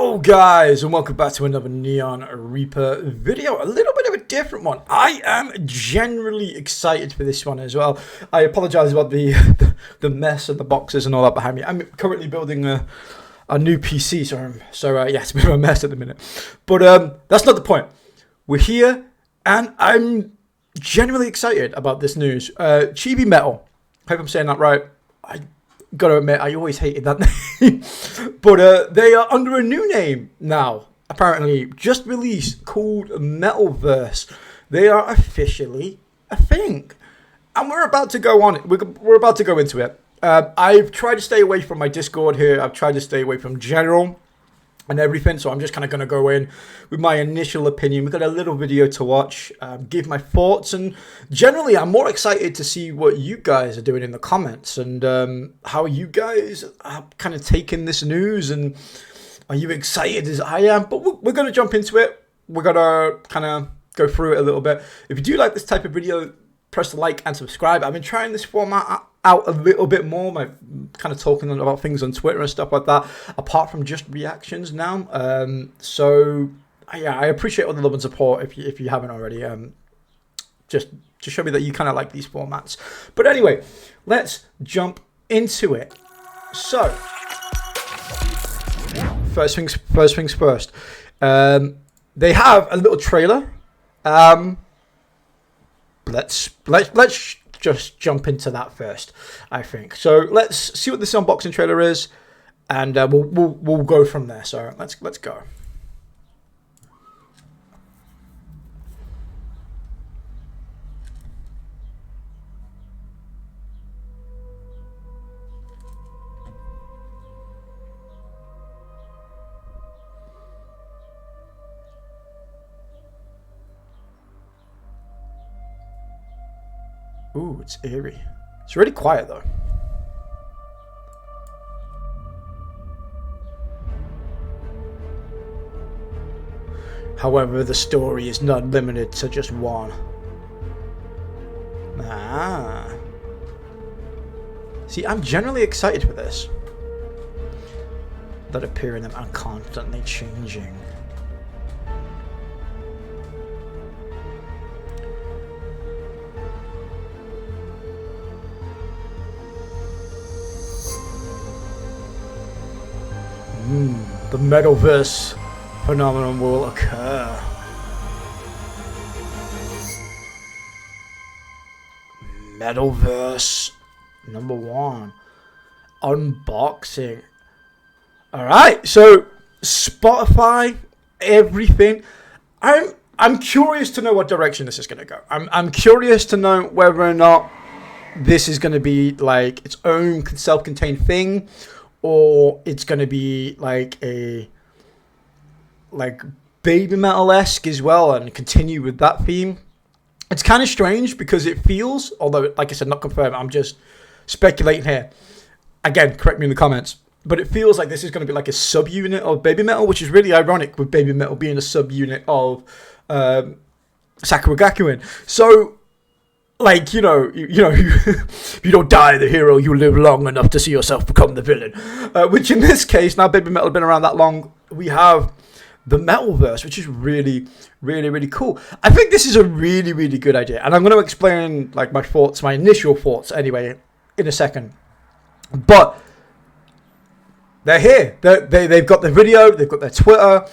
Hello guys, and welcome back to another Neon Reaper video. A little bit of a different one. I am generally excited for this one as well. I apologize about the mess of the boxes and all that behind me. I'm currently building a new PC, so yeah, it's a bit of a mess at the minute. But that's not the point. We're here, and I'm genuinely excited about this news. BABYMETAL. Hope I'm saying that right. I gotta admit, I always hated that name. But they are under a new name now, apparently. Just released, called METALVERSE. They are officially a thing. And we're about to go on it. We're about to go into it. I've tried to stay away from my Discord here. I've tried to stay away from general and everything, so I'm just kind of going to go in with my initial opinion. We've got a little video to watch, give my thoughts, and generally I'm more excited to see what you guys are doing in the comments and how you guys are kind of taking this news, and are you excited as I am? But we're going to jump into it. We're going to kind of go through it a little bit. If you do like this type of video, press the like and subscribe. I've been trying this format out a little bit more, kind of talking about things on Twitter and stuff like that, apart from just reactions now. So yeah, I appreciate all the love and support. If you haven't already, just show me that you kind of like these formats. But anyway, let's jump into it. So first things first. They have a little trailer. Let's just jump into that first, I think. So let's see what this unboxing trailer is, and we'll go from there. So let's go. Ooh, it's eerie. It's really quiet though. However, the story is not limited to just one. See, I'm generally excited for this. That appear in them are constantly changing. The METALVERSE phenomenon will occur. METALVERSE #1 unboxing. All right, so Spotify, everything. I'm curious to know what direction this is going to go. I'm curious to know whether or not this is going to be like its own self-contained thing, or it's going to be like a BABYMETAL-esque as well and continue with that theme. It's kind of strange because it feels, although like I said, not confirmed, I'm just speculating here. Again, correct me in the comments. But it feels like this is going to be like a subunit of BABYMETAL, which is really ironic with BABYMETAL being a subunit of Sakura Gakuin. So, like, you don't die the hero, you live long enough to see yourself become the villain. Which in this case, now BABYMETAL has been around that long, we have the METALVERSE, which is really, really, really cool. I think this is a really, really good idea. And I'm going to explain like my thoughts, my initial thoughts anyway, in a second. But they're here. They've got the video, they've got their Twitter.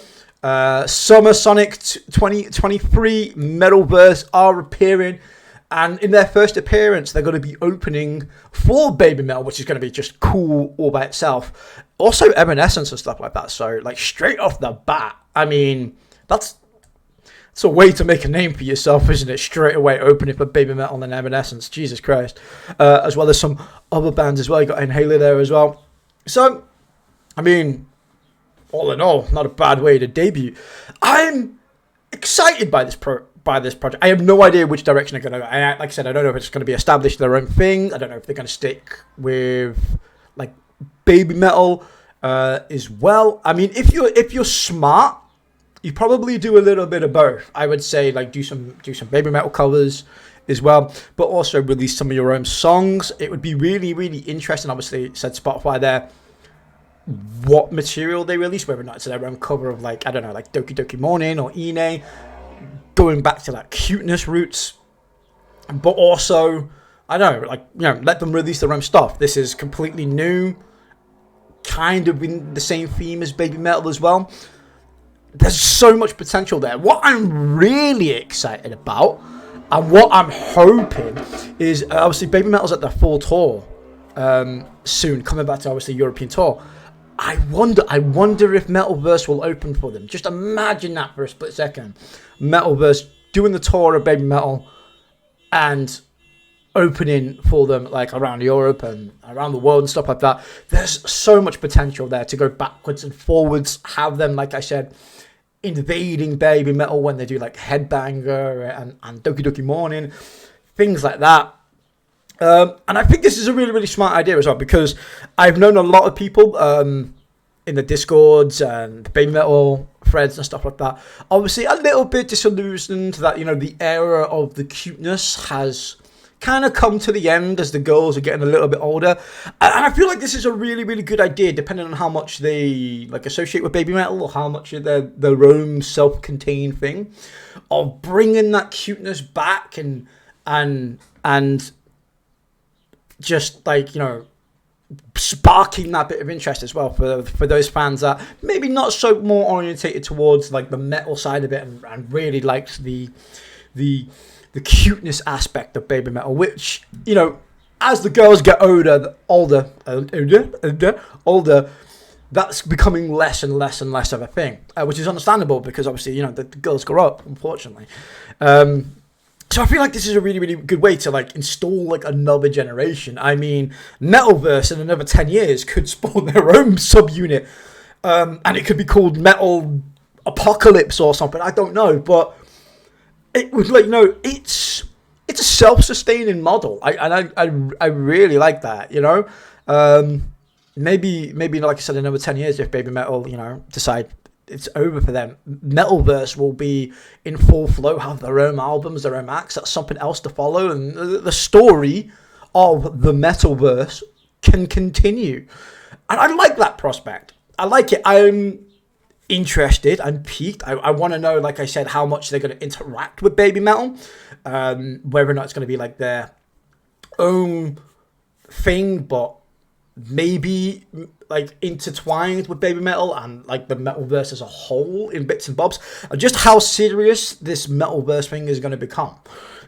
Summer Sonic 2023 METALVERSE are appearing. And in their first appearance, they're going to be opening for BABYMETAL, which is going to be just cool all by itself. Also, Evanescence and stuff like that. So, like, straight off the bat, I mean, that's a way to make a name for yourself, isn't it? Straight away opening for BABYMETAL and Evanescence. Jesus Christ. As well as some other bands as well. You got Inhaler there as well. So, I mean, all in all, not a bad way to debut. I'm excited by this project. I have no idea which direction they're going to go. Like I said, I don't know if it's going to be established their own thing. I don't know if they're going to stick with like BABYMETAL as well. I mean, if you're smart, you probably do a little bit of both. I would say like do some BABYMETAL covers as well, but also release some of your own songs. It would be really, really interesting. Obviously, it said Spotify there. what material they release, whether or not it's their own cover of like, I don't know, like Doki Doki Morning or Ine, going back to like cuteness roots, but also, I don't know, like, you know, let them release their own stuff. This is completely new, kind of in the same theme as Baby Metal as well. There's so much potential there. What I'm really excited about, and what I'm hoping, is obviously Baby Metal's at their full tour soon, coming back to obviously European tour. I wonder if Metalverse will open for them. Just imagine that for a split second. Metalverse doing the tour of Baby Metal and opening for them like around Europe and around the world and stuff like that. There's so much potential there to go backwards and forwards, have them, like I said, invading Baby Metal when they do like Headbanger and Doki Doki Morning, things like that. And I think this is a really, really smart idea as well, because I've known a lot of people in the Discords and the Baby Metal threads and stuff like that, obviously a little bit disillusioned that, you know, the era of the cuteness has kind of come to the end as the girls are getting a little bit older. And I feel like this is a really, really good idea, depending on how much they like associate with Baby Metal or how much of their own self-contained thing of bringing that cuteness back and just like, you know, sparking that bit of interest as well for those fans that maybe not so more orientated towards like the metal side of it and really liked the cuteness aspect of Baby Metal, which, you know, as the girls get older, that's becoming less and less and less of a thing, which is understandable because obviously, you know, the girls grow up, unfortunately. So I feel like this is a really, really good way to like install like another generation. I mean, Metalverse in another 10 years could spawn their own subunit, and it could be called Metal Apocalypse or something. I don't know, but it was like, no, it's a self-sustaining model. I really like that, you know. Maybe like I said, in another 10 years, if Baby Metal, you know, decide it's over for them, Metalverse will be in full flow, have their own albums, their own acts. That's something else to follow, and the story of the Metalverse can continue. And I like that prospect. I like it. I'm interested. I'm piqued. I want to know, like I said, how much they're going to interact with Baby Metal, whether or not it's going to be like their own thing, but maybe like intertwined with Baby Metal and like the Metalverse as a whole in bits and bobs, and just how serious this Metalverse thing is going to become.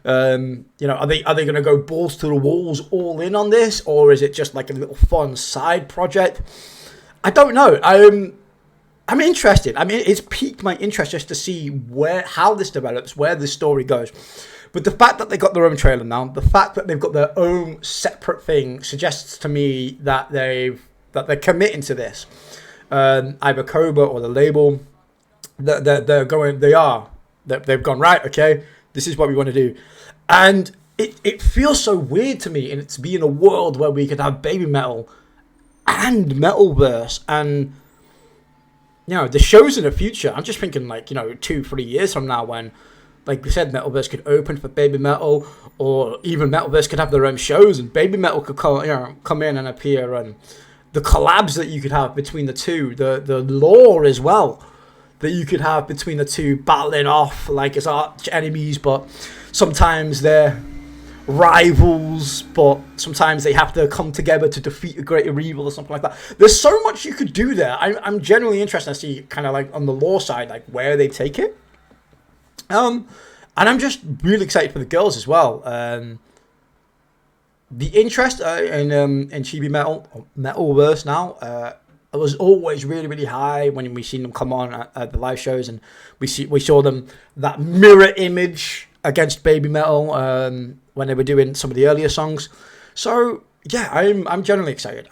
You know, are they going to go balls to the walls all in on this, or is it just like a little fun side project? I don't know. I'm interested. I mean, it's piqued my interest just to see how this develops, where the story goes. But the fact that they got their own trailer now, the fact that they've got their own separate thing, suggests to me that they're committing to this. Either Cobra or the label, they've gone, right, okay, this is what we want to do. And it feels so weird to me, and it's being a world where we could have Baby Metal and Metalverse, and, you know, the shows in the future. I'm just thinking, like, you know, 2-3 years from now, when, like we said, Metalverse could open for Baby Metal, or even Metalverse could have their own shows, and Baby Metal could come in and appear, and the collabs that you could have between the two, the lore as well that you could have between the two, battling off like as arch enemies, but sometimes they're rivals, but sometimes they have to come together to defeat a greater evil or something like that. There's so much you could do there. I'm genuinely interested to see, kind of like on the lore side, like where they take it. And I'm just really excited for the girls as well. The interest in Chibi Metal, or Metalverse now, was always really, really high when we seen them come on at the live shows, and we saw them, that mirror image against Baby Metal when they were doing some of the earlier songs. So yeah, I'm generally excited.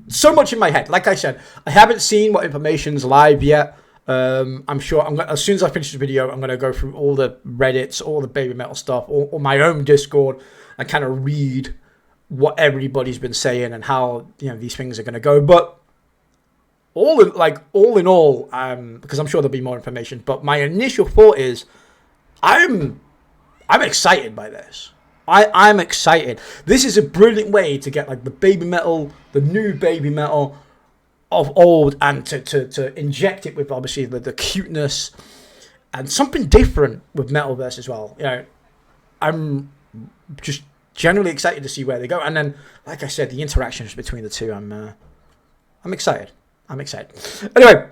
So much in my head. Like I said, I haven't seen what information's live yet. I'm sure as soon as I finish this video, I'm going to go through all the Reddits, all the Baby Metal stuff, or my own Discord, and kind of read what everybody's been saying and how, you know, these things are going to go. But all in all, because I'm sure there'll be more information, but my initial thought is I'm excited by this. I'm excited. This is a brilliant way to get like the baby metal, the new baby metal of old, and to inject it with obviously the cuteness and something different with Metalverse as well. You know, I'm just generally excited to see where they go. And then, like I said, the interactions between the two, I'm excited. I'm excited. Anyway,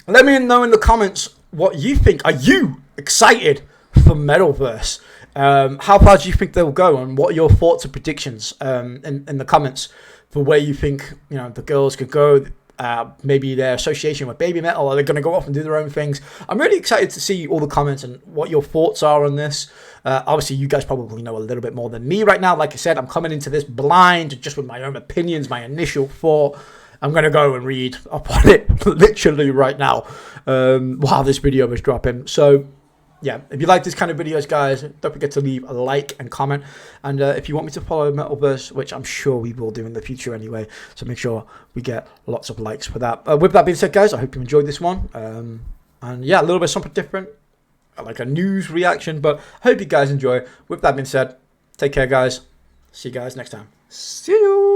let me know in the comments what you think. Are you excited for Metalverse? How far do you think they'll go, and what are your thoughts and predictions in the comments for where you think, you know, the girls could go? Maybe their association with Baby Metal, are they going to go off and do their own things? I'm really excited to see all the comments and what your thoughts are on this. Obviously, you guys probably know a little bit more than me right now. Like I said, I'm coming into this blind, just with my own opinions, my initial thought. I'm going to go and read up on it literally right now while this video is dropping. So, yeah, if you like this kind of videos, guys, don't forget to leave a like and comment. And if you want me to follow Metalverse, which I'm sure we will do in the future anyway, so make sure we get lots of likes for that. With that being said, guys, I hope you enjoyed this one. And yeah, a little bit something different, like a news reaction, but I hope you guys enjoy. With that being said, take care, guys. See you guys next time. See you.